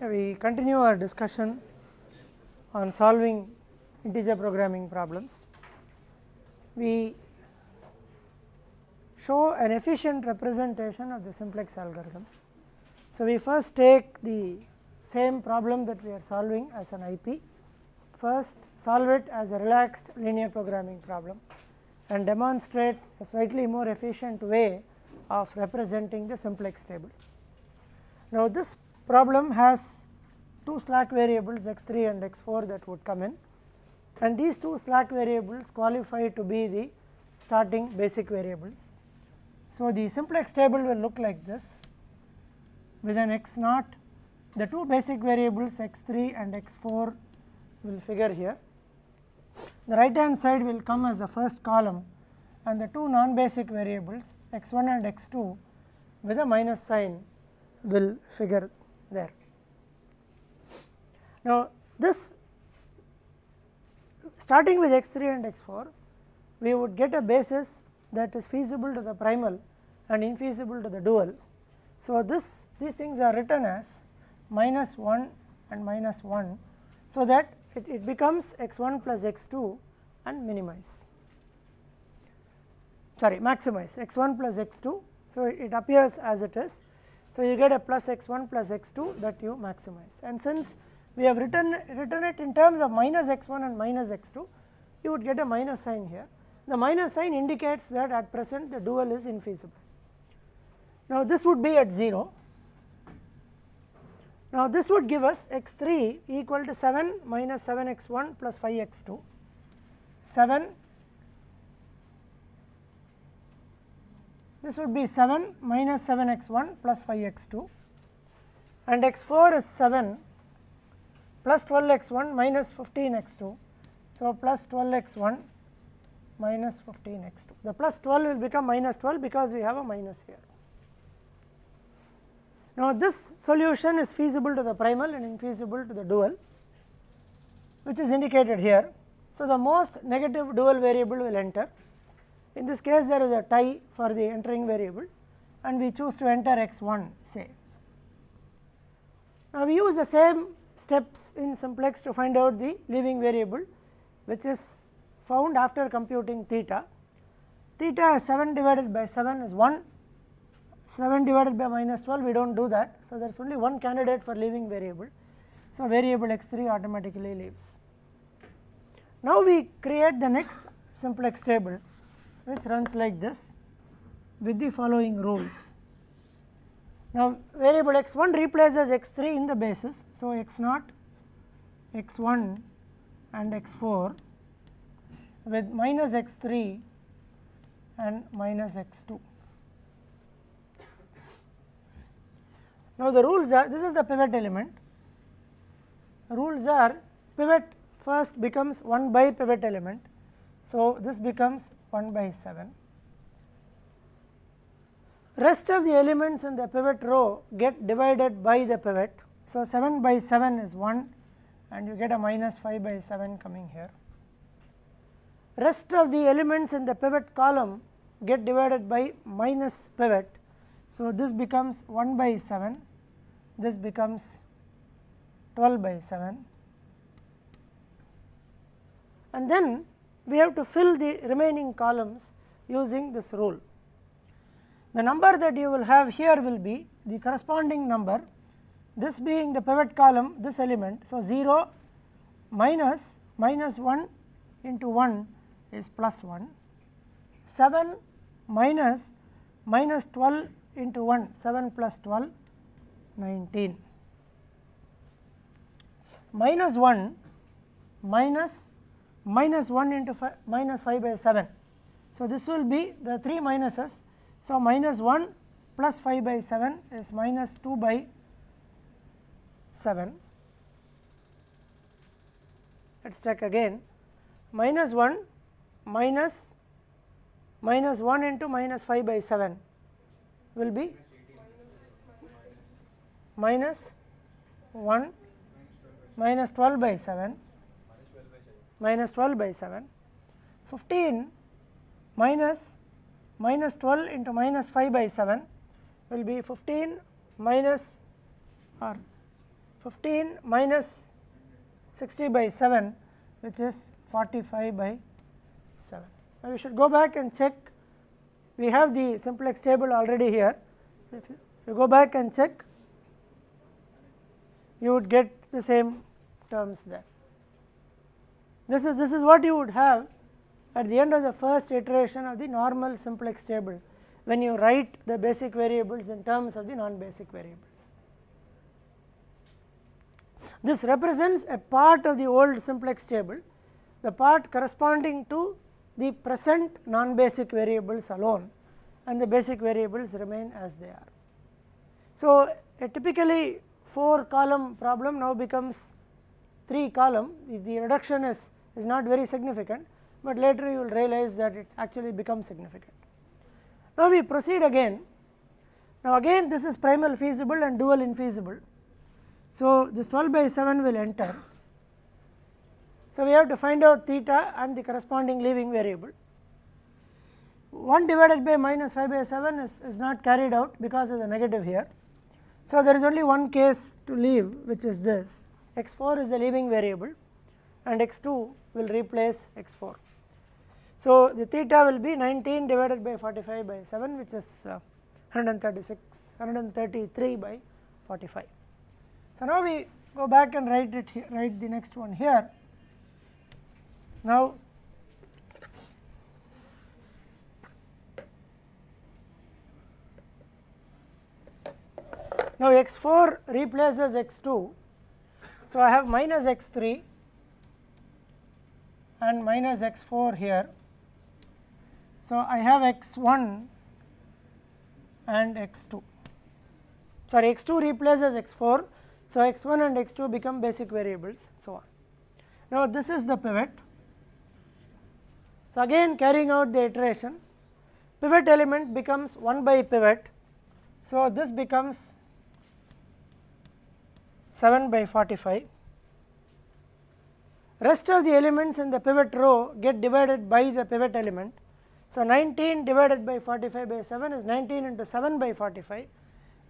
we continue our discussion on solving integer programming problems. We show an efficient representation of the simplex algorithm. So, we first take the same problem that we are solving as an IP, first solve it as a relaxed linear programming problem and demonstrate a slightly more efficient way of representing the simplex table. Now, this problem has two slack variables x3 and x4 that would come in, and these two slack variables qualify to be the starting basic variables. So, the simplex table will look like this with an x naught, the two basic variables x3 and x4 will figure here. The right hand side will come as the first column and the two non basic variables x1 and x2 with a minus sign will figure there. Now, this starting with x3 and x4 we would get a basis that is feasible to the primal and infeasible to the dual. So, these things are written as minus 1 and minus 1, so that it becomes x1 plus x2 and maximize x1 plus x2. So, it appears as it is. So, you get a plus x1 plus x2 that you maximize, and since we have written it in terms of minus x1 and minus x2, you would get a minus sign here. The minus sign indicates that at present the dual is infeasible. Now, this would be at 0. Now, this would give us x3 equal to 7 minus 7x1 plus 5x2, 7, this would be 7 minus 7x1 plus 5x2, and x4 is 7 plus 12x1 minus 15x2. So, plus 12x1 minus 15x2, the plus 12 will become minus 12 because we have a minus here. Now, this solution is feasible to the primal and infeasible to the dual, which is indicated here. So, the most negative dual variable will enter. In this case there is a tie for the entering variable and we choose to enter x1 say. Now, we use the same steps in simplex to find out the leaving variable, which is found after computing theta. Theta is 7 divided by 7 is 1, 7 divided by minus 12 we do not do that. So, there is only one candidate for leaving variable. So, variable x3 automatically leaves. Now, we create the next simplex table which runs like this with the following rules. Now, variable x1 replaces x3 in the basis. So, x0, x1 and x4 with minus x3 and minus x2. Now, the rules are, this is the pivot element. Rules are pivot first becomes 1 by pivot element. So, this becomes 1 by 7. Rest of the elements in the pivot row get divided by the pivot. So, 7 by 7 is 1 and you get a minus 5 by 7 coming here. Rest of the elements in the pivot column get divided by minus pivot. So, this becomes 1 by 7, this becomes 12 by 7, and then we have to fill the remaining columns using this rule. The number that you will have here will be the corresponding number, this being the pivot column, this element. So, 0 minus 1 into 1 is plus 1, 7 minus 12 into 1, 7 plus 12, 19, minus 1 minus 1 into minus 5 by 7. So, this will be the 3 minuses. So, minus 1 plus 5 by 7 is minus 2 by 7. Let us check again, minus 1 minus 1 into minus 5 by 7 will be minus 1 minus 12 by 7, minus 12 by 7, 15 minus 12 into minus 5 by 7 will be 15 minus or 15 minus 60 by 7, which is 45 by 7. Now we should go back and check. We have the simplex table already here. So if you go back and check, you would get the same terms there. This is what you would have at the end of the first iteration of the normal simplex table when you write the basic variables in terms of the non-basic variables. This represents a part of the old simplex table, the part corresponding to the present non-basic variables alone, and the basic variables remain as they are. So a typically 4 column problem now becomes 3 column. The reduction is not very significant, but later you will realize that it actually becomes significant. Now we proceed again. Now again this is primal feasible and dual infeasible. So this 12 by 7 will enter. So we have to find out theta and the corresponding leaving variable. 1 divided by minus 5 by 7 is not carried out because of the negative here. So there is only one case to leave, which is this: x4 is the leaving variable and x2 will replace x4. So the theta will be 19 divided by 45 by 7, which is 133 by 45. So now we go back and write the next one here. Now x4 replaces x2, so I have minus x3 and minus x4 here. So I have x1 and x2. Sorry, x2 replaces x4, so x1 and x2 become basic variables, so on. Now this is the pivot. So again carrying out the iteration, pivot element becomes 1 by pivot, so this becomes 7 by 45. Rest of the elements in the pivot row get divided by the pivot element. So 19 divided by 45 by 7 is 19 into 7 by 45,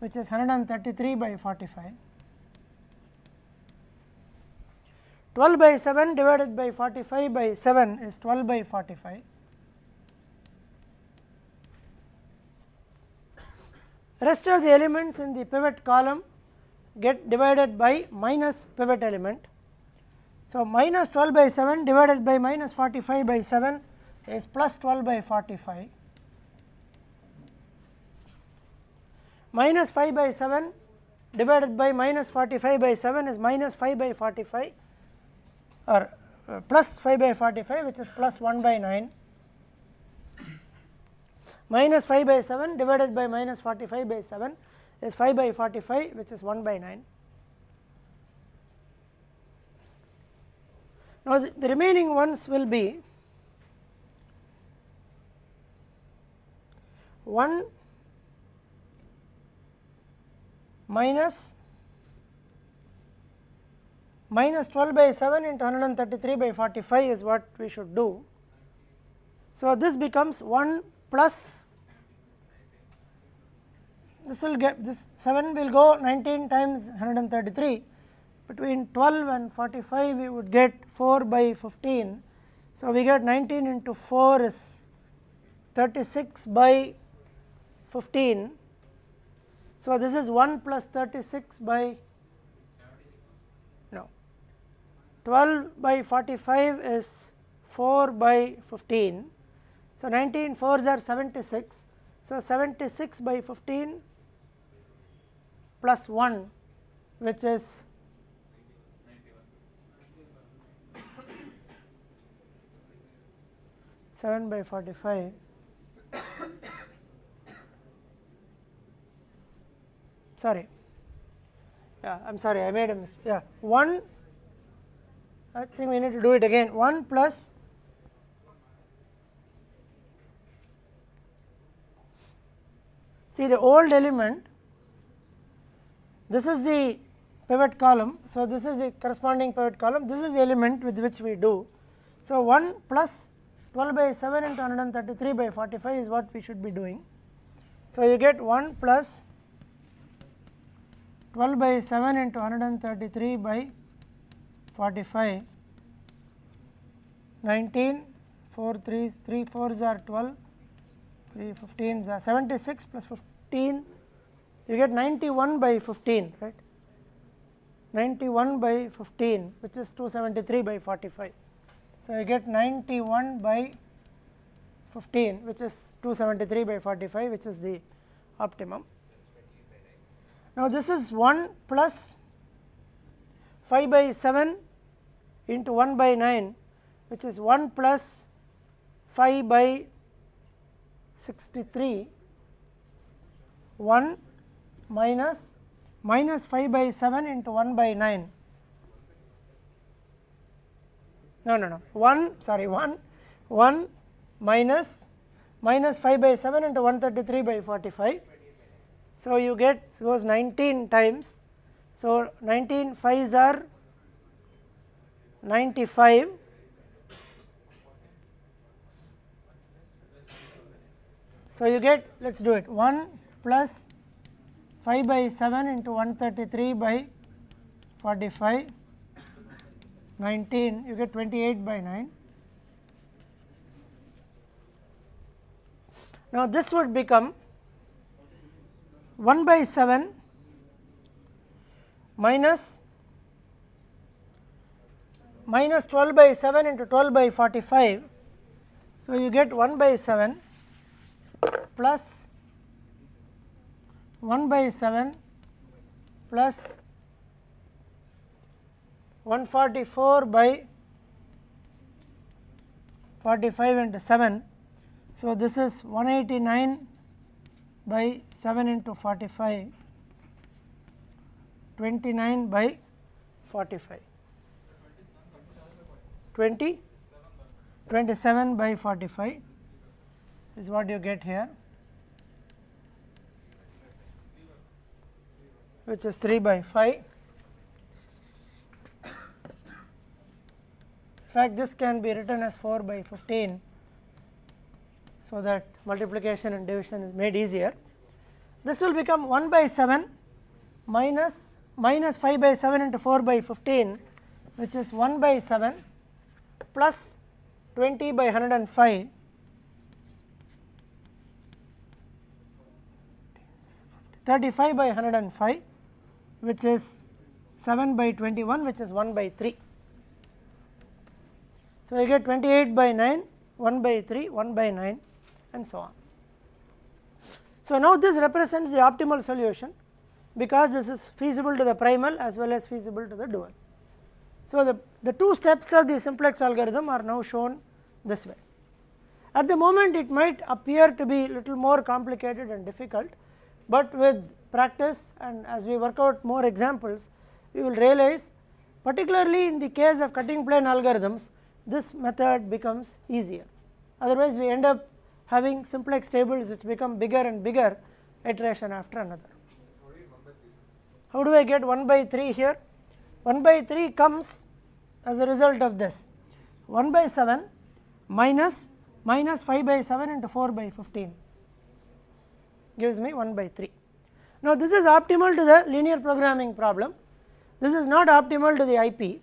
which is 133 by 45. 12 by 7 divided by 45 by 7 is 12 by 45. Rest of the elements in the pivot column get divided by minus pivot element. So minus 12 by 7 divided by minus 45 by 7 is plus 12 by 45. Minus 5 by 7 divided by minus 45 by 7 is minus 5 by 45, or plus 5 by 45, which is plus 1 by 9. Minus 5 by 7 divided by minus 45 by 7 is 5 by 45, which is 1 by 9. Now the remaining ones will be 1 minus 12 by 7 into 133 by 45 is what we should do. So this becomes 1 plus, this will get, this 7 will go 19 times 133, between 12 and 45 we would get 4 by 15. So we get 19 into 4 is 36 by 15. So this is 1 plus 36 by, no, 12 by 45 is 4 by 15. So 19 4s are 76. So 76 by 15 plus 1, which is 7 by 45. Sorry, yeah, I am sorry, I made a mistake. Yeah, 1, I think we need to do it again. 1 plus, see the old element, this is the pivot column, so this is the corresponding pivot column, this is the element with which we do. So 1 plus 12 by 7 into 133 by 45 is what we should be doing. So you get 1 plus 12 by 7 into 133 by 45, 19, 4 3 3 4s are 12, 3 15s are 76 plus 15, you get 91 by 15, right, 91 by 15 which is 273 by 45. So, you get 91 by 15 which is 273 by 45 which is the optimum. Now, this is 1 plus 5 by 7 into 1 by 9 which is 1 plus 5 by 63, 1 minus 5 by 7 into 1 by 9, no 1 minus 5 by 7 into 133 by 45. So, you get goes 19 times. So, 19 5s are 95, so you get, let us do it, 1 plus 5 by 7 into 133 by 45, 19, you get 28 by 9. Now, this would become 1 by 7 minus 12 by 7 into 12 by 45. So, you get 1 by 7 plus 1 by 7 plus 144 by 45 into 7. So, this is 189 by 7 into 45, 29 by 45, 27 by 45 is what you get here, which is 3 by 5. In fact, this can be written as 4 by 15, so that multiplication and division is made easier. This will become 1 by 7 minus 5 by 7 into 4 by 15, which is 1 by 7 plus 20 by 105, 35 by 105, which is 7 by 21, which is 1 by 3. So, you get 28 by 9, 1 by 3, 1 by 9 and so on. So, now this represents the optimal solution because this is feasible to the primal as well as feasible to the dual. So, the two steps of the simplex algorithm are now shown this way. At the moment it might appear to be little more complicated and difficult, but with practice and as we work out more examples, we will realize, particularly in the case of cutting plane algorithms, this method becomes easier. Otherwise, we end up having simplex tables which become bigger and bigger iteration after another. How do I get 1 by 3 here? 1 by 3 comes as a result of this, 1 by 7 minus 5 by 7 into 4 by 15 gives me 1 by 3. Now, this is optimal to the linear programming problem, this is not optimal to the IP.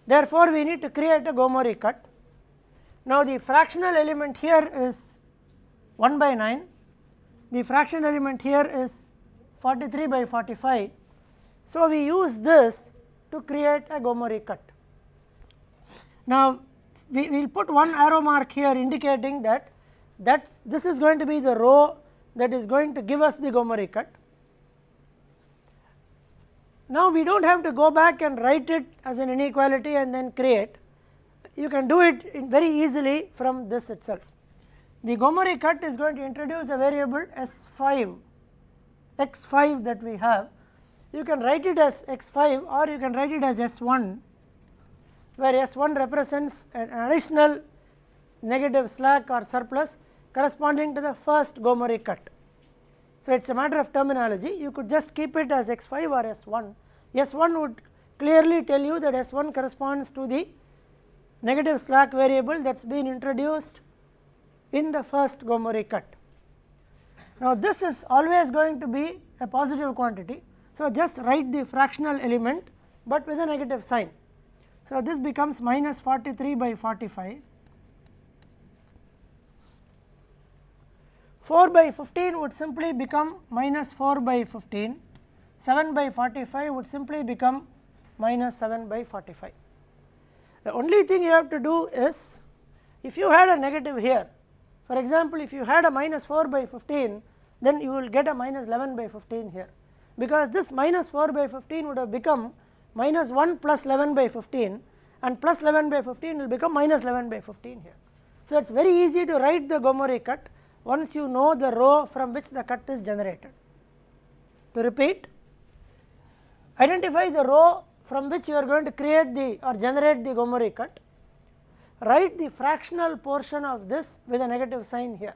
Therefore, we need to create a Gomori cut. Now, the fractional element here is 1 by 9, the fraction element here is 43 by 45. So, we use this to create a Gomori cut. Now, we will put one arrow mark here indicating that this is going to be the row that is going to give us the Gomori cut. Now, we do not have to go back and write it as an inequality and then create, you can do it very easily from this itself. The Gomori cut is going to introduce a variable S5, x5 that we have. You can write it as x5 or you can write it as S1, where S1 represents an additional negative slack or surplus corresponding to the first Gomori cut. So, it is a matter of terminology, you could just keep it as x5 or S1. S1 would clearly tell you that S1 corresponds to the negative slack variable that has been introduced in the first Gomori cut. Now, this is always going to be a positive quantity, So, just write the fractional element, but with a negative sign. So, this becomes minus 43 by 45. 4 by 15 would simply become minus 4 by 15, 7 by 45 would simply become minus 7 by 45. The only thing you have to do is, if you had a negative here, for example, if you had a minus 4 by 15, then you will get a minus 11 by 15 here, because this minus 4 by 15 would have become minus 1 plus 11 by 15, and plus 11 by 15 will become minus 11 by 15 here. So, it is very easy to write the Gomori cut once you know the row from which the cut is generated. To repeat, identify the row from which you are going to create the or generate the Gomori cut, write the fractional portion of this with a negative sign here.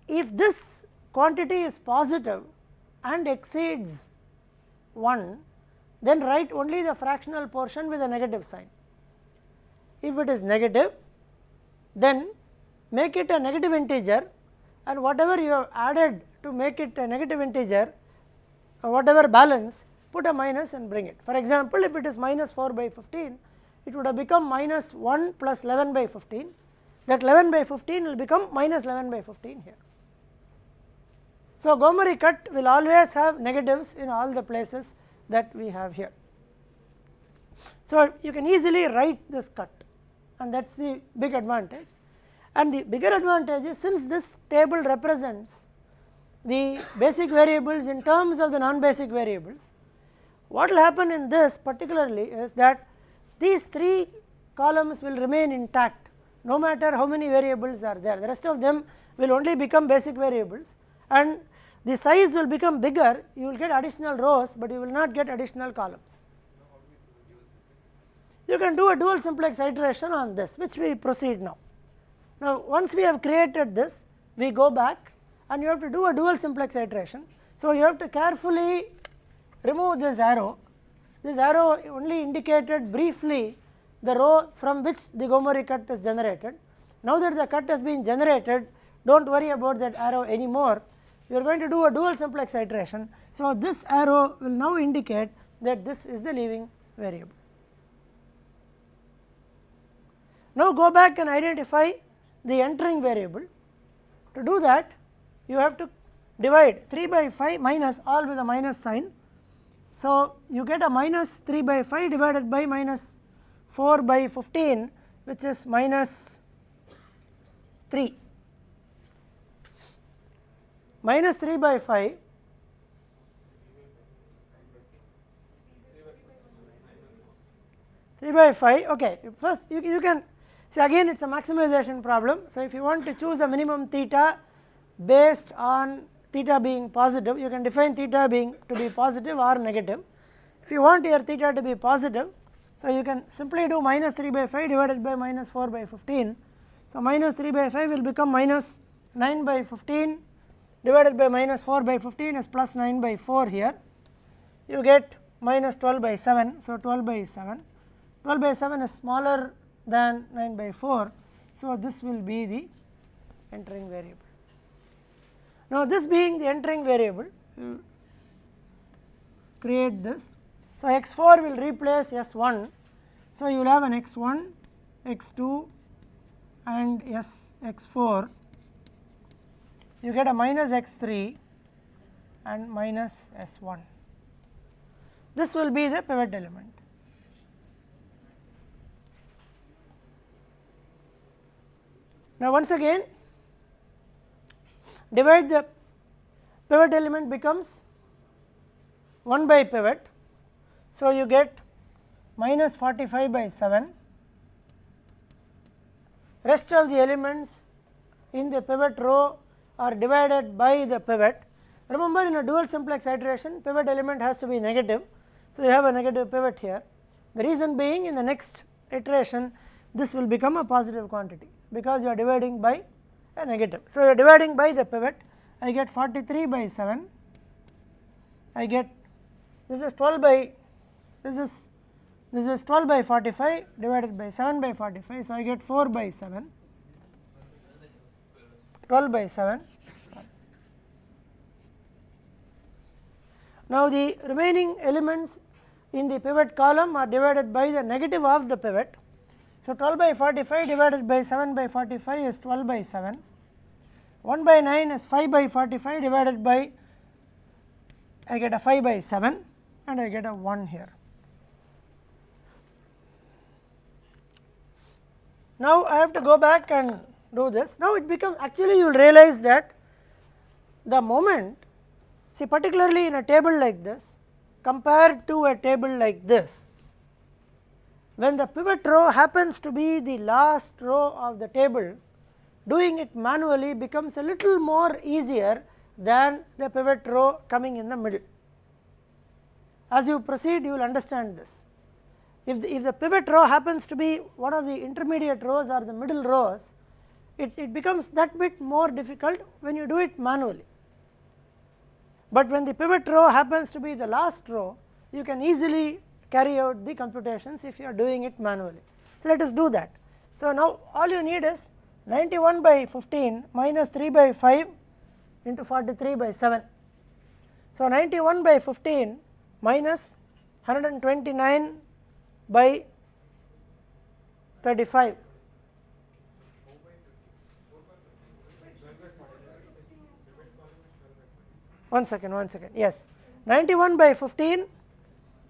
If this quantity is positive and exceeds 1, then write only the fractional portion with a negative sign. If it is negative, then make it a negative integer, and whatever you have added to make it a negative integer, or whatever balance, put a minus and bring it. For example, if it is minus 4 by 15, it would have become minus 1 plus 11 by 15, that 11 by 15 will become minus 11 by 15 here. So, Gomori cut will always have negatives in all the places that we have here. So, you can easily write this cut, and that is the big advantage. And the bigger advantage is, since this table represents the basic variables in terms of the non-basic variables, what will happen in this particularly is that these 3 columns will remain intact no matter how many variables are there. The rest of them will only become basic variables, and the size will become bigger. You will get additional rows, but you will not get additional columns. You can do a dual simplex iteration on this, which we proceed now. Now, once we have created this, we go back and you have to do a dual simplex iteration. So, you have to carefully remove this arrow. This arrow only indicated briefly the row from which the Gomori cut is generated. Now that the cut has been generated, do not worry about that arrow anymore. You are going to do a dual simplex iteration. So, this arrow will now indicate that this is the leaving variable. Now, go back and identify the entering variable. To do that, you have to divide 3 by 5 minus, all with a minus sign. So, you get a minus 3 by 5 divided by minus 4 by 15, which is minus 3. Minus 3 by 5 3 by 5, okay. First you can see, again it is a maximization problem. So, if you want to choose a minimum theta based on theta being positive, you can define theta being to be positive or negative. If you want your theta to be positive, so you can simply do minus 3 by 5 divided by minus 4 by 15. So, minus 3 by 5 will become minus 9 by 15 divided by minus 4 by 15 is plus 9 by 4 here. You get minus 12 by 7. So, 12 by 7. 12 by 7 is smaller than 9 by 4. So, this will be the entering variable. Now, this being the entering variable, create this. So, x4 will replace s1. So, you will have an x1, x2 and x4. You get a minus x3 and minus s1. This will be the pivot element. Now, once again divide the pivot element becomes 1 by pivot. So, you get minus 45 by 7. Rest of the elements in the pivot row are divided by the pivot. Remember, in a dual simplex iteration, pivot element has to be negative. So, you have a negative pivot here. The reason being, in the next iteration this will become a positive quantity, because you are dividing by a negative. So, you are dividing by the pivot. I get 43 by 7, I get this is 12 by this is 12 by 45 divided by 7 by 45. So, I get 4 by 7, 12 by 7, Now, the remaining elements in the pivot column are divided by the negative of the pivot. So, 12 by 45 divided by 7 by 45 is 12 by 7, 1 by 9 is 5 by 45 divided by, I get a 5 by 7 and I get a 1 here. Now, I have to go back and do this. Now, it becomes, actually you will realize that the moment, see particularly in a table like this compared to a table like this, when the pivot row happens to be the last row of the table, doing it manually becomes a little more easier than the pivot row coming in the middle. As you proceed, you will understand this. If the pivot row happens to be one of the intermediate rows or the middle rows, it becomes that bit more difficult when you do it manually. But when the pivot row happens to be the last row, you can easily carry out the computations if you are doing it manually. So, let us do that. So, now all you need is 91 by 15 minus 3 by 5 into 43 by 7. So, 91 by 15 minus 129 by 35. One second, yes, 91 by 15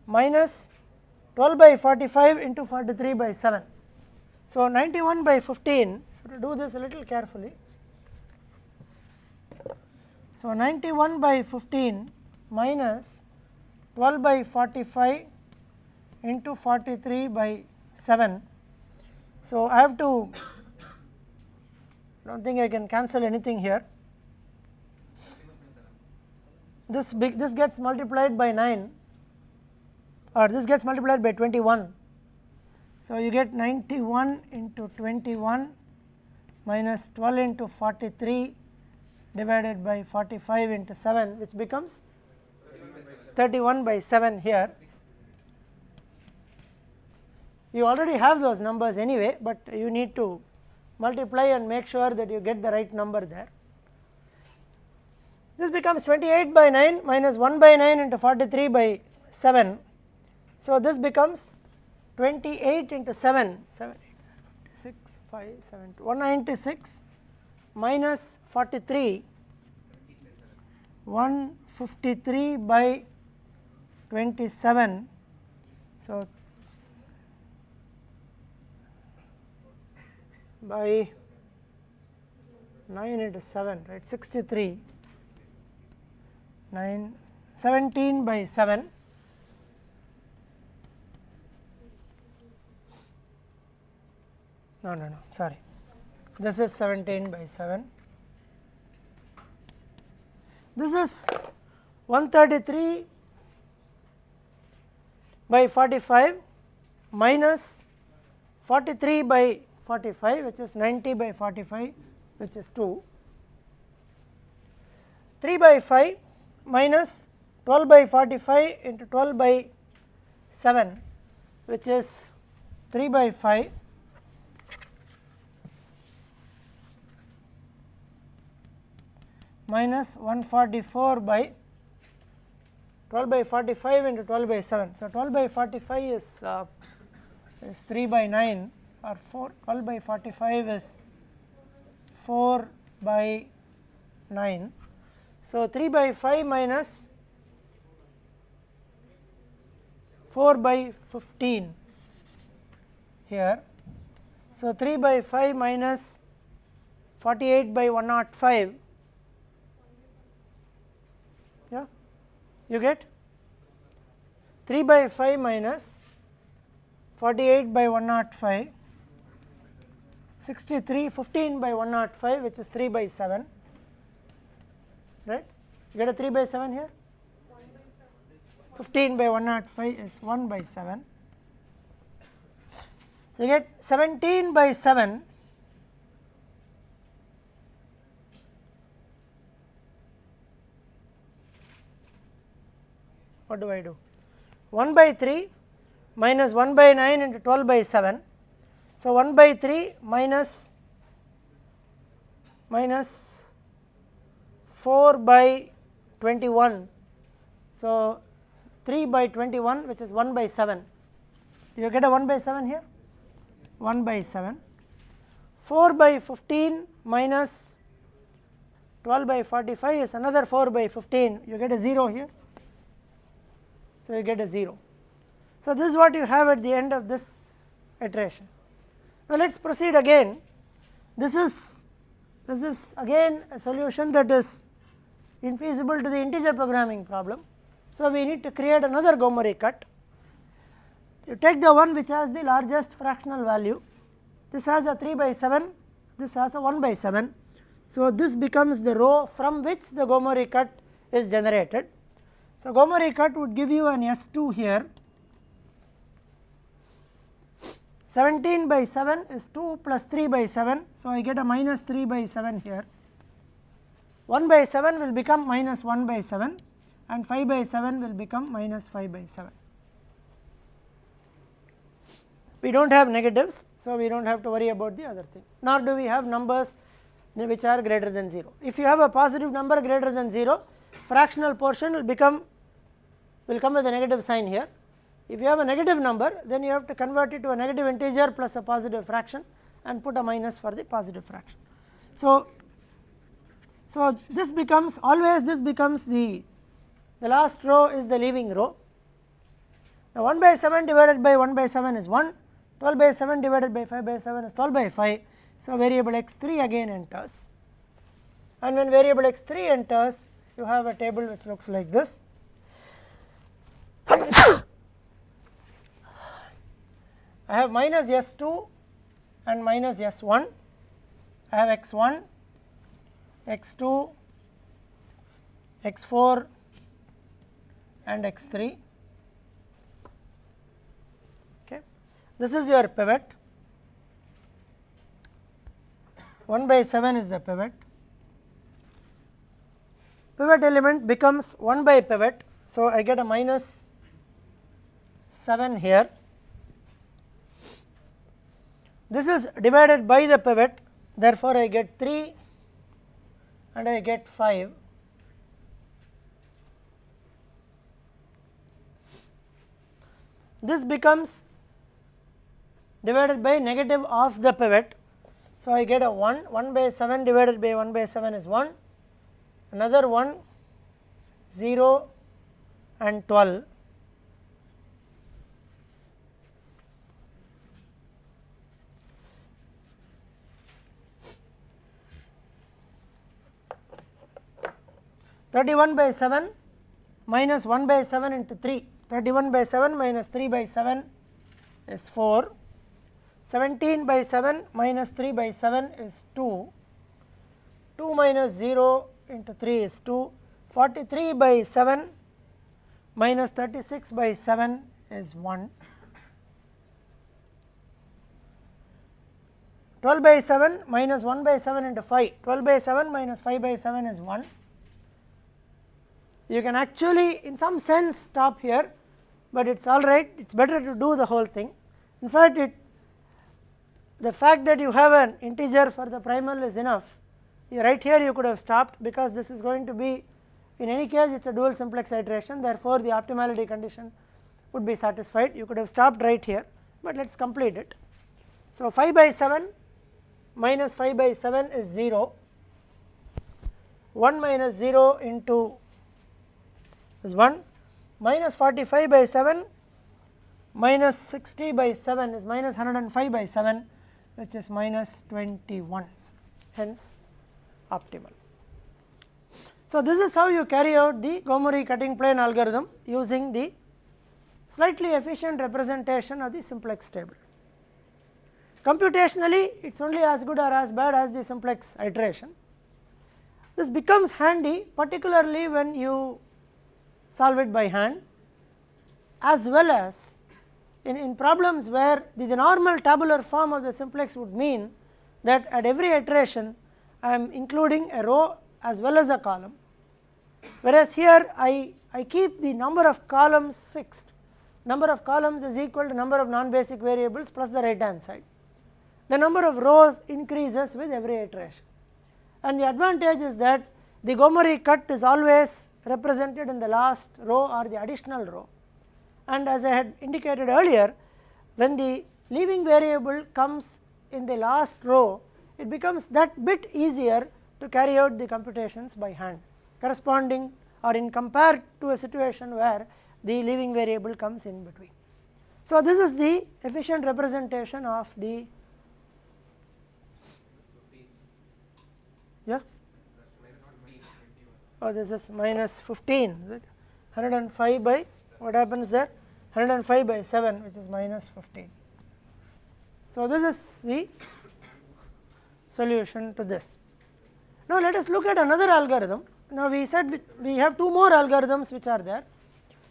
minus 12 by 45 into 43 by 7. So, 91 by 15, to do this a little carefully. So, 91 by 15 minus 12 by 45 into 43 by 7. So, I have to, I do not think I can cancel anything here. This gets multiplied by 9, or this gets multiplied by 21. So, you get 91 into 21 minus 12 into 43 divided by 45 into 7, which becomes 31 by 7 here. You already have those numbers anyway, but you need to multiply and make sure that you get the right number there. This becomes 28 by 9 minus 1 by 9 into 43 by 7. So, this becomes 28 into 7, 7, 8, 6, 5, 7, 196 minus 43, 153 by 27. So, by 9 into 7, right, 63, 9, 17 by 7. No, sorry, this is 17 by 7. This is 133 by 45 minus 43 by 45, which is 90 by 45, which is 2. 3 by 5 minus 12 by 45 into 12 by 7, which is 3 by 5. Minus 144 by 12 by 45 into 12 by 7. So, 12 by 45 is 3 by 9 or 4, 12 by 45 is 4 by 9. So, 3 by 5 minus 4 by 15 here. So, 3 by 5 minus 48 by 105. Yeah, you get 3 by 5 minus 48 by 105, 63, 15 by 105, which is 3 by 7, right? You get a 3 by 7 here? 15 by 105 is 1 by 7. So, you get 17 by 7 . What do I do? 1 by 3 minus 1 by 9 into 12 by 7. So, 1 by 3 minus 4 by 21. So 3 by 21, which is 1 by 7. You get a 1 by 7 here, 1 by 7. 4 by 15 minus 12 by 45 is another 4 by 15, you get a 0 here. So you get a 0. So this is what you have at the end of this iteration. Now let us proceed again. This is again a solution that is infeasible to the integer programming problem. So we need to create another Gomori cut. You take the one which has the largest fractional value. This has a 3 by 7, this has a 1 by 7. So this becomes the row from which the Gomori cut is generated. So Gomori cut would give you an S2 here. 17 by 7 is 2 plus 3 by 7, so I get a minus 3 by 7 here. 1 by 7 will become minus 1 by 7 and 5 by 7 will become minus 5 by 7. We do not have negatives, so we do not have to worry about the other thing, nor do we have numbers which are greater than 0. If you have a positive number greater than 0, fractional portion will come with a negative sign here. If you have a negative number, then you have to convert it to a negative integer plus a positive fraction and put a minus for the positive fraction. So this becomes always the last row is the leaving row. Now 1 by 7 divided by 1 by 7 is 1, 12 by 7 divided by 5 by 7 is 12 by 5. So variable x3 again enters, and when variable x3 enters, you have a table which looks like this. I have minus S2 and minus S1, I have x1, x2, x4 and x3. Okay. This is your pivot, 1 by 7 is the pivot. Pivot element becomes 1 by pivot, so I get a minus 7 here. This is divided by the pivot, therefore I get 3 and I get 5. This becomes divided by negative of the pivot, so I get a 1, 1 by 7 divided by 1 by 7 is 1, another 1, 0 and 12. (31 by 7 minus 1 by 7 into 3), 31 by 7 minus 3 by 7 is 4, 17 by 7 minus 3 by 7 is 2, 2 minus 0 into 3 is 2, 43 by 7 minus 36 by 7 is 1, 12 by 7 minus 1 by 7 into 5, 12 by 7 minus 5 by 7 is 1. You can actually in some sense stop here, but it is alright, it is better to do the whole thing. In fact, the fact that you have an integer for the primal is enough. Right here you could have stopped, because this is going to be, in any case it is a dual simplex iteration, therefore the optimality condition would be satisfied. You could have stopped right here, but let us complete it. So 5 by 7 minus 5 by 7 is 0, 1 minus 0 into is 1, minus 45 by 7 minus 60 by 7 is minus 105 by 7, which is minus 21, hence optimal. So this is how you carry out the Gomori cutting plane algorithm using the slightly efficient representation of the simplex table. Computationally it is only as good or as bad as the simplex iteration. This becomes handy particularly when you solve it by hand, as well as in problems where the normal tabular form of the simplex would mean that at every iteration I am including a row as well as a column, whereas here I keep the number of columns fixed. Number of columns is equal to number of non-basic variables plus the right hand side. The number of rows increases with every iteration, and the advantage is that the Gomori cut is always represented in the last row or the additional row, and as I had indicated earlier, when the leaving variable comes in the last row, it becomes that bit easier to carry out the computations by hand, corresponding or in compared to a situation where the leaving variable comes in between. So, this is the efficient representation of the this is minus 15, 105 by what happens there, 105 by 7, which is minus 15. So, this is the solution to this. Now, let us look at another algorithm. Now, we said we have two more algorithms which are there,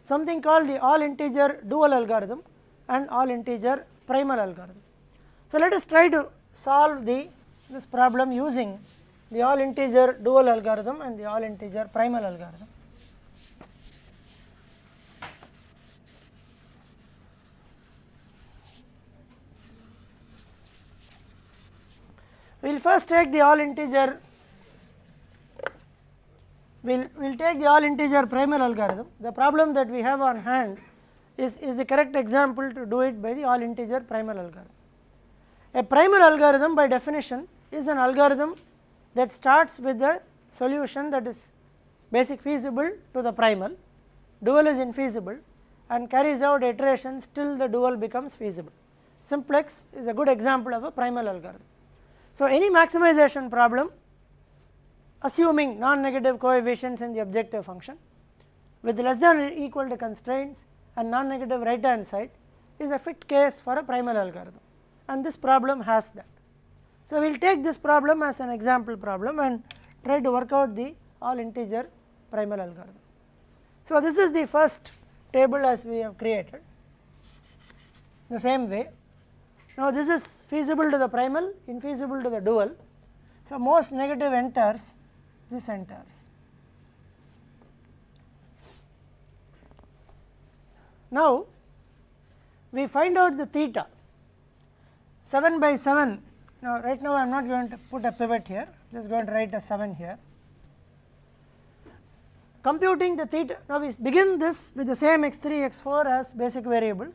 something called the all integer dual algorithm and all integer primal algorithm. So, let us try to solve this problem using the all integer dual algorithm and the all integer primal algorithm. We will first take the all integer, we will take the all integer primal algorithm. The problem that we have on hand is the correct example to do it by the all integer primal algorithm. A primal algorithm by definition is an algorithm that starts with a solution that is basic feasible to the primal, dual is infeasible, and carries out iterations till the dual becomes feasible. Simplex is a good example of a primal algorithm. So, any maximization problem assuming non-negative coefficients in the objective function with less than or equal to constraints and non-negative right hand side is a fit case for a primal algorithm, and this problem has that. So, we will take this problem as an example problem and try to work out the all integer primal algorithm. So, this is the first table as we have created the same way. Now, this is feasible to the primal, infeasible to the dual. So, most negative enters, this enters. Now, we find out the theta 7 by 7. Now, right now I am not going to put a pivot here, just going to write a 7 here. Computing the theta, now we begin this with the same x3, x4 as basic variables,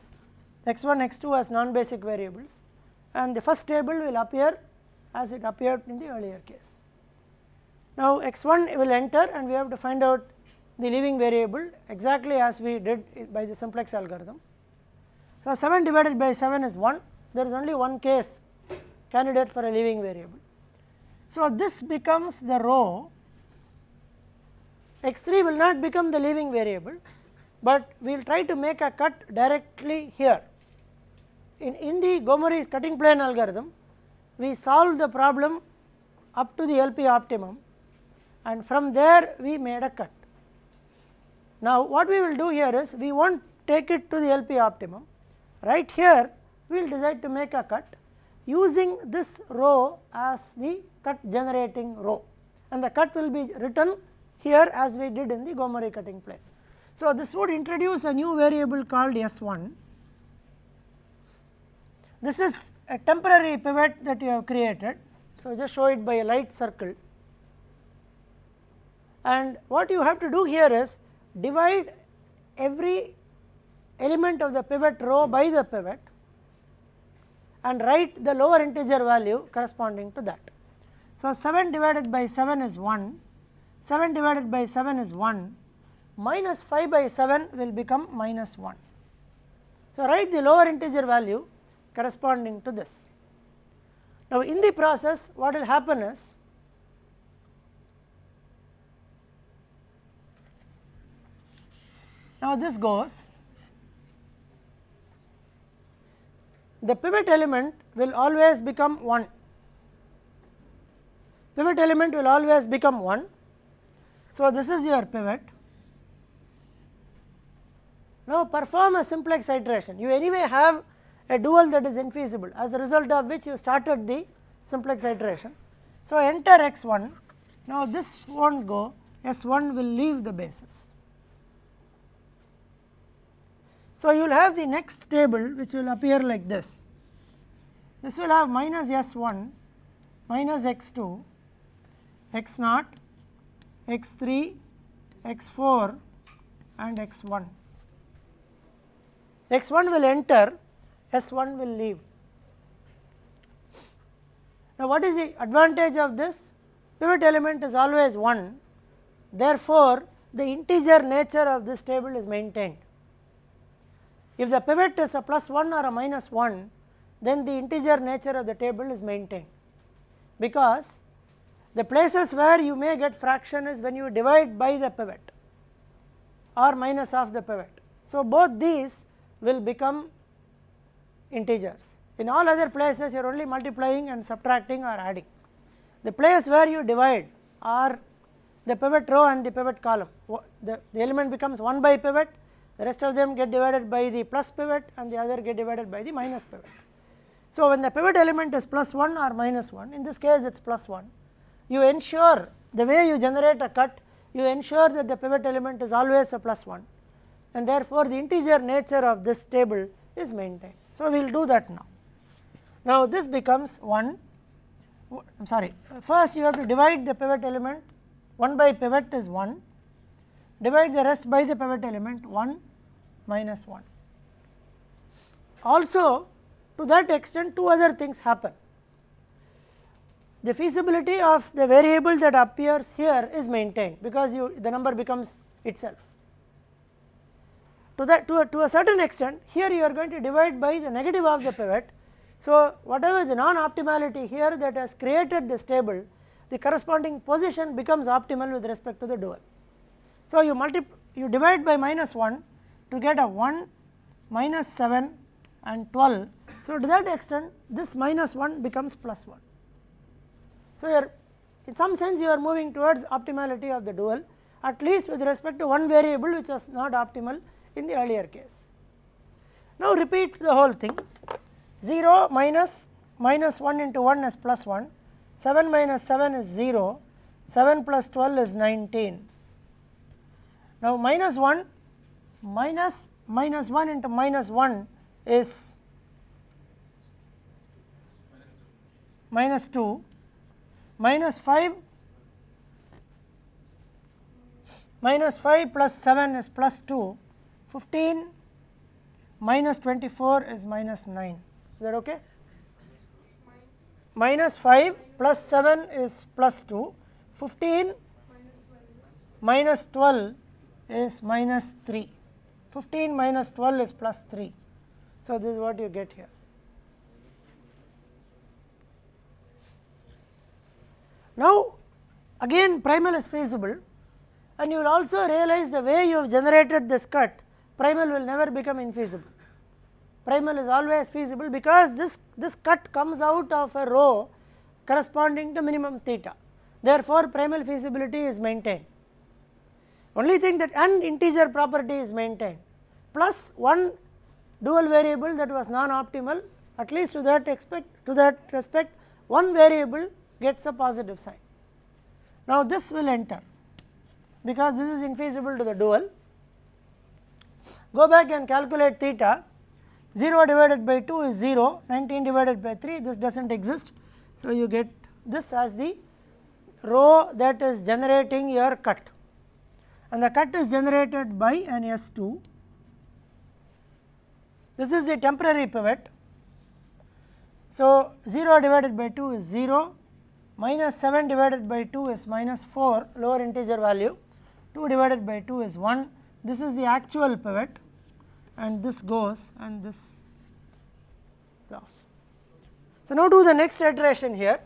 x1, x2 as non-basic variables, and the first table will appear as it appeared in the earlier case. Now, x1 will enter and we have to find out the leaving variable exactly as we did by the simplex algorithm. So, 7 divided by 7 is 1, there is only one case candidate for a leaving variable. So, this becomes the row, x3 will not become the leaving variable, but we will try to make a cut directly here. In the Gomori cutting plane algorithm, we solved the problem up to the LP optimum and from there we made a cut. Now, what we will do here is we will not take it to the LP optimum, right here we will decide to make a cut using this row as the cut generating row, and the cut will be written here as we did in the Gomori cutting plane. So, this would introduce a new variable called S1. This is a temporary pivot that you have created. So, just show it by a light circle, and what you have to do here is divide every element of the pivot row by the pivot and write the lower integer value corresponding to that. So, 7 divided by 7 is 1, 7 divided by 7 is 1, minus 5 by 7 will become minus 1. So, write the lower integer value corresponding to this. Now, in the process what will happen is now this goes, the pivot element will always become 1, pivot element will always become 1. So, this is your pivot. Now, perform a simplex iteration, you anyway have a dual that is infeasible, as a result of which you started the simplex iteration. So, enter x1, now this will not go, S1 will leave the basis. So, you will have the next table which will appear like this. This will have minus S1, minus x2, x0, x3, x4 and x1. x1 will enter, s1 will leave. Now, what is the advantage of this? Pivot element is always 1, therefore, the integer nature of this table is maintained. If the pivot is a +1 or a -1, then the integer nature of the table is maintained, because the places where you may get fraction is when you divide by the pivot or minus of the pivot. So, both these will become integers. In all other places you are only multiplying and subtracting or adding. The place where you divide are the pivot row and the pivot column. The element becomes 1 by pivot, the rest of them get divided by the plus pivot and the other get divided by the minus pivot. So, when the pivot element is +1 or -1, in this case it is +1, you ensure, the way you generate a cut, you ensure that the pivot element is always a +1, and therefore, the integer nature of this table is maintained. So, we will do that now. Now, this becomes 1, first you have to divide the pivot element, 1 by pivot is 1, divide the rest by the pivot element 1 minus 1. Also, to that extent two other things happen. The feasibility of the variable that appears here is maintained, because the number becomes itself. To a certain extent, here you are going to divide by the negative of the pivot. So, whatever the non-optimality here that has created this table, the corresponding position becomes optimal with respect to the dual. So, you divide by -1 to get a 1, -7 and 12. So, to that extent this -1 becomes +1. So, in some sense you are moving towards optimality of the dual, at least with respect to one variable which was not optimal in the earlier case. Now, repeat the whole thing. 0 minus -1 into 1 is +1, 7 minus 7 is 0, 7 plus 12 is 19. Now, -1 minus -1 into -1 is -2, -5 plus 7 is +2, 15 minus 24 is -9. Is that okay? -5 plus 7 is +2, 15 minus 12 is -3, 15 minus 12 is +3. So, this is what you get here. Now, again primal is feasible, and you will also realize the way you have generated this cut, primal will never become infeasible. Primal is always feasible, because this cut comes out of a row corresponding to minimum theta. Therefore, primal feasibility is maintained. Only thing that and integer property is maintained, plus one dual variable that was non-optimal, at least to that respect one variable gets a positive sign. Now, this will enter, because this is infeasible to the dual. Go back and calculate theta. 0 divided by 2 is 0, 19 divided by 3, this does not exist. So, you get this as the row that is generating your cut, and the cut is generated by an S2. This is the temporary pivot. So, 0 divided by 2 is 0, minus 7 divided by 2 is -4, lower integer value, 2 divided by 2 is 1, this is the actual pivot, and this goes and this is off. So, now do the next iteration here.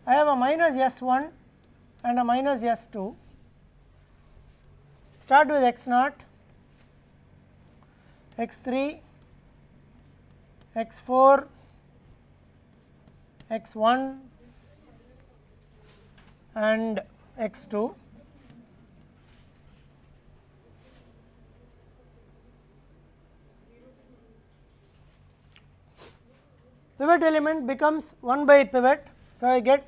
I have a -S1 and a -S2, start with x0, x3, x4, x1 and x2. Pivot element becomes 1 by pivot. So, I get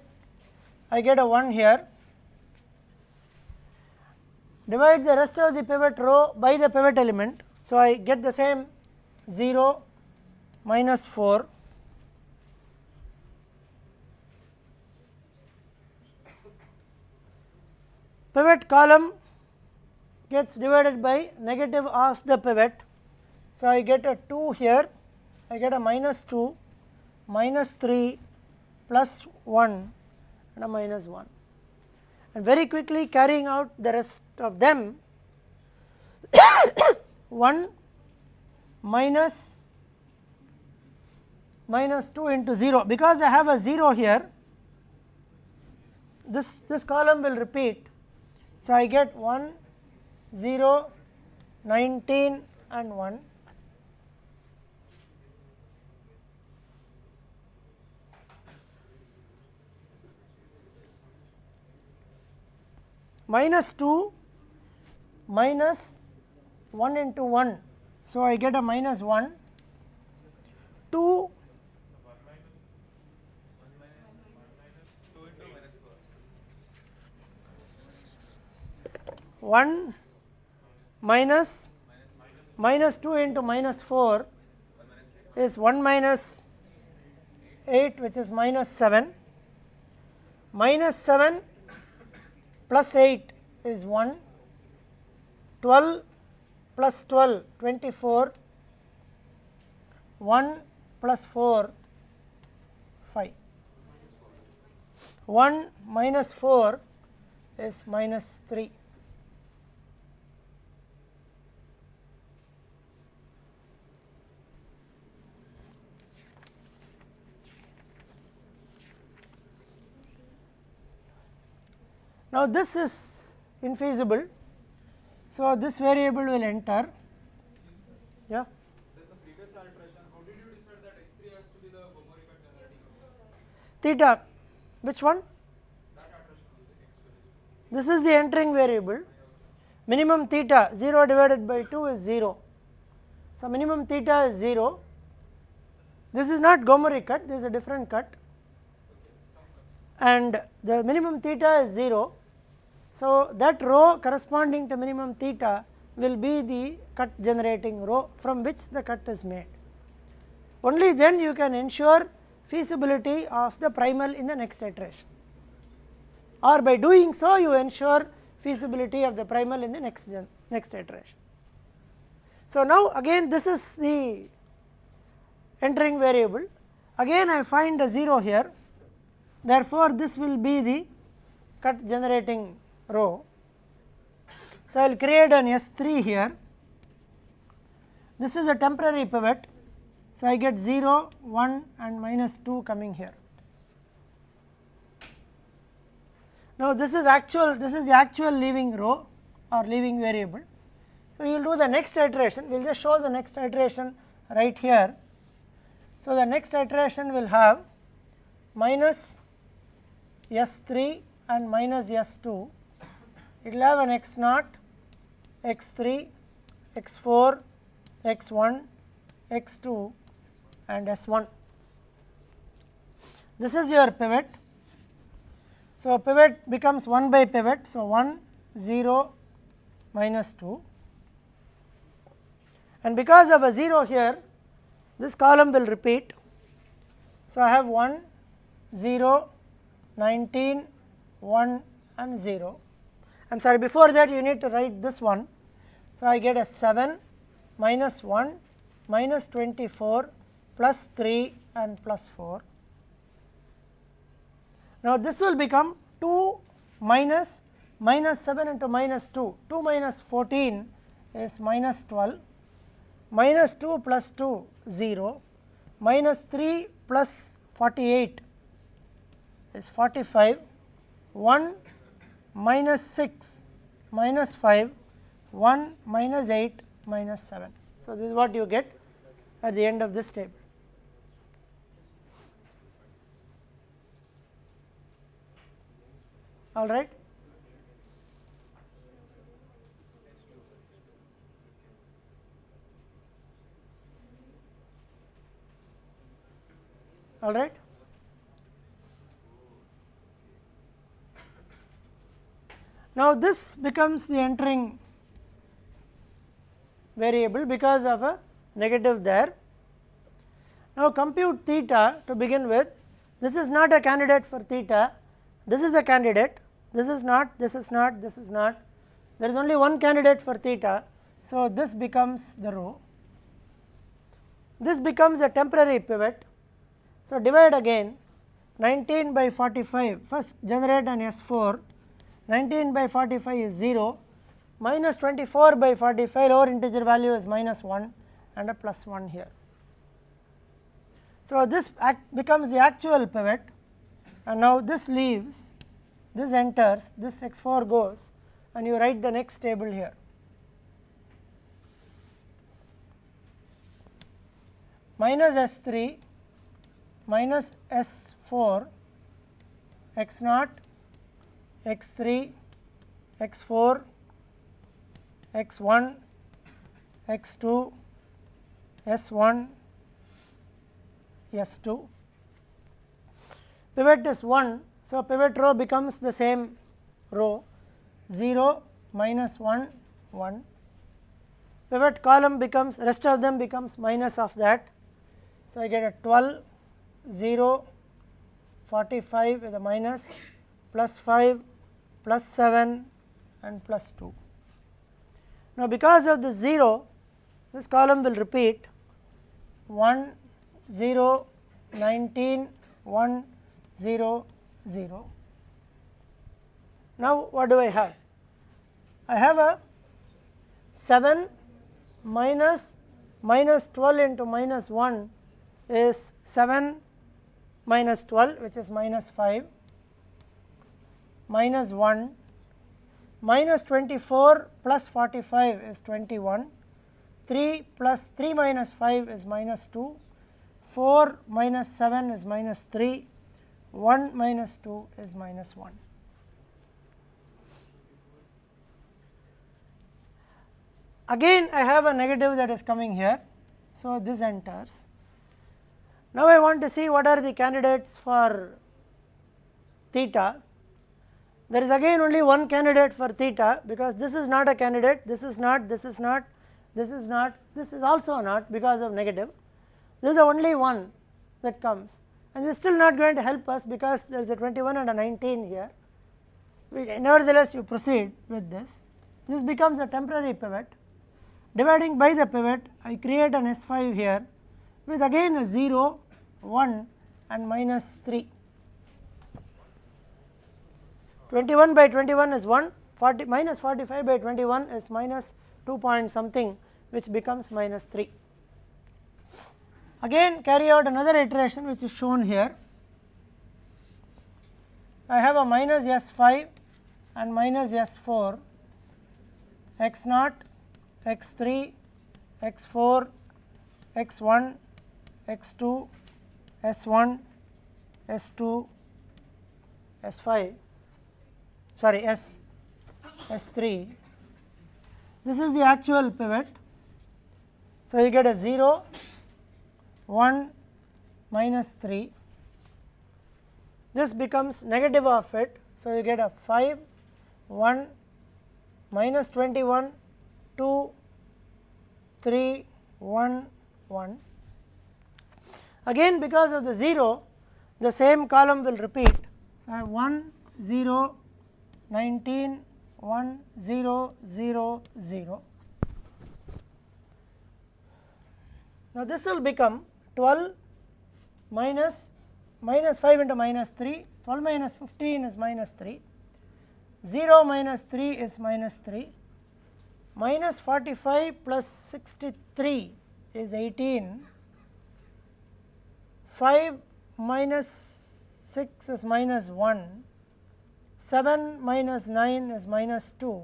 a 1 here. Divide the rest of the pivot row by the pivot element. So, I get the same 0, -4, pivot column gets divided by negative of the pivot. So, I get a 2 here, I get a -2, -3, +1 and a -1, and very quickly carrying out the rest of them 1 -2 into 0, because I have a 0 here, this column will repeat. So, I get 1, 0, 19 and 1. -2 minus 1 into 1. So, I get a -1, 2 1 minus -2 into -4 is 1 minus 8, which is -7, -7 plus 8 is 1, 12 plus 12 24, 1 plus 4 5, 1 minus 4 is -3. Now, this is infeasible. So, this variable will enter. Yeah. So, the previous iteration, how did you decide that x3 has to be the Gomori cut generating rho? Theta, which one? That iteration only, x2. This is the entering variable. Minimum theta 0 divided by 2 is 0. So, minimum theta is 0. This is not Gomori cut, this is a different cut, and the minimum theta is 0. So, that rho corresponding to minimum theta will be the cut generating rho from which the cut is made. Only then you can ensure feasibility of the primal in the next iteration, or by doing so you ensure feasibility of the primal in the next iteration. So, now again this is the entering variable, again I find a 0 here, therefore, this will be the cut generating rho. So, I will create an S3 here, this is a temporary pivot. So, I get 0, 1 and -2 coming here. Now, this is the actual leaving row or leaving variable. So, you will do the next iteration, we will just show the next iteration right here. So, the next iteration will have minus S3 and minus S2, it will have an x0, x3, x4, x1, x2 and S1. This is your pivot. So, pivot becomes 1 by pivot. So, 1, 0, -2, and because of a 0 here, this column will repeat. So, I have 1, 0, 19, 1 and 0. I am sorry, before that you need to write this one. So, I get a 7 minus 1 minus 24 plus 3 and plus 4. Now, this will become 2 minus 7 into -2, 2 minus 14 is minus 12, minus 2 plus 2 0, minus 3 plus 48 is 45, 1 minus 6 minus 5, 1 minus 8 minus 7. So, this is what you get at the end of this table. All right. All right. Now, this becomes the entering variable because of a negative there. Now, compute theta to begin with. This is not a candidate for theta, this is a candidate, this is not, this is not, this is not, there is only one candidate for theta, so this becomes the row. This becomes a temporary pivot, so divide again 19 by 45, first generate an S4, 19 by 45 is 0, minus 24 by 45 lower integer value is minus 1 and a plus 1 here. So this becomes the actual pivot, and now this leaves, this enters, this x4 goes, and you write the next table here. Minus S3 minus S4 x0 x3 x4 x1 x2 S1 S2. Pivot is 1, so pivot row becomes the same row, 0 minus 1 1. Pivot column becomes, rest of them becomes minus of that, so I get a 12 0 45 with a minus, plus 5 plus 7 and plus 2. Now because of the 0, this column will repeat 1 0 19 1 0 0. Now what do I have? I have a 7 minus 12 into minus 1 is 7 minus 12, which is minus 5, minus 1, minus 24 plus 45 is 21, 3 plus 3 minus 5 is minus 2, 4 minus 7 is minus 3, 1 minus 2 is minus 1. Again I have a negative that is coming here, so this enters. Now I want to see what are the candidates for theta. There is again only one candidate for theta, because this is not a candidate, this is not, this is not, this is not, this is also not because of negative. This is the only one that comes, and this is still not going to help us because there is a 21 and a 19 here. Nevertheless you proceed with this. This becomes a temporary pivot. Dividing by the pivot, I create an S5 here with again a 0, 1 and minus 3. 21 by 21 is 1, 40 minus 45 by 21 is minus 2 point something, which becomes minus 3. Again carry out another iteration which is shown here. I have a minus S5 and minus S4, x0, x3, x4, x1, x2, S1, S2, S5, sorry S3. This is the actual pivot. So you get a 0, 1, minus 3. This becomes negative of it, so you get a 5, 1, minus 21, 2, 3, 1, 1. Again because of the 0, the same column will repeat. So I have 1, 0, 19, 1, 0, 0, 0. Now this will become 12 minus 5 into minus 3, 12 minus 15 is minus 3, 0 minus 3 is minus 3, minus 45 plus 63 is 18, 5 minus 6 is minus 1, 7 minus 9 is minus 2,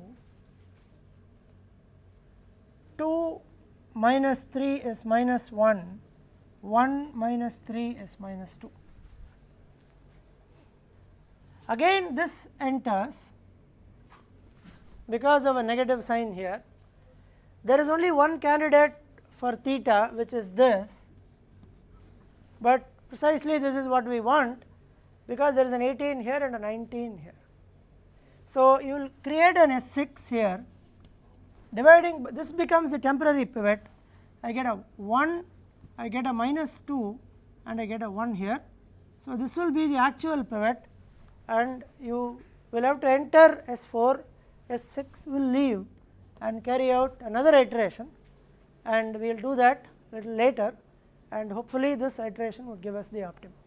2 minus 3 is minus 1, 1 minus 3 is minus 2. Again this enters because of a negative sign here. There is only one candidate for theta, which is this, but precisely this is what we want because there is an 18 here and a 19 here. So you will create an S6 here, dividing, this becomes the temporary pivot. I get a 1, I get a minus 2 and I get a 1 here. So this will be the actual pivot, and you we will have to enter S4, S6 will leave and carry out another iteration, and we will do that little later, and hopefully this iteration would give us the optimum.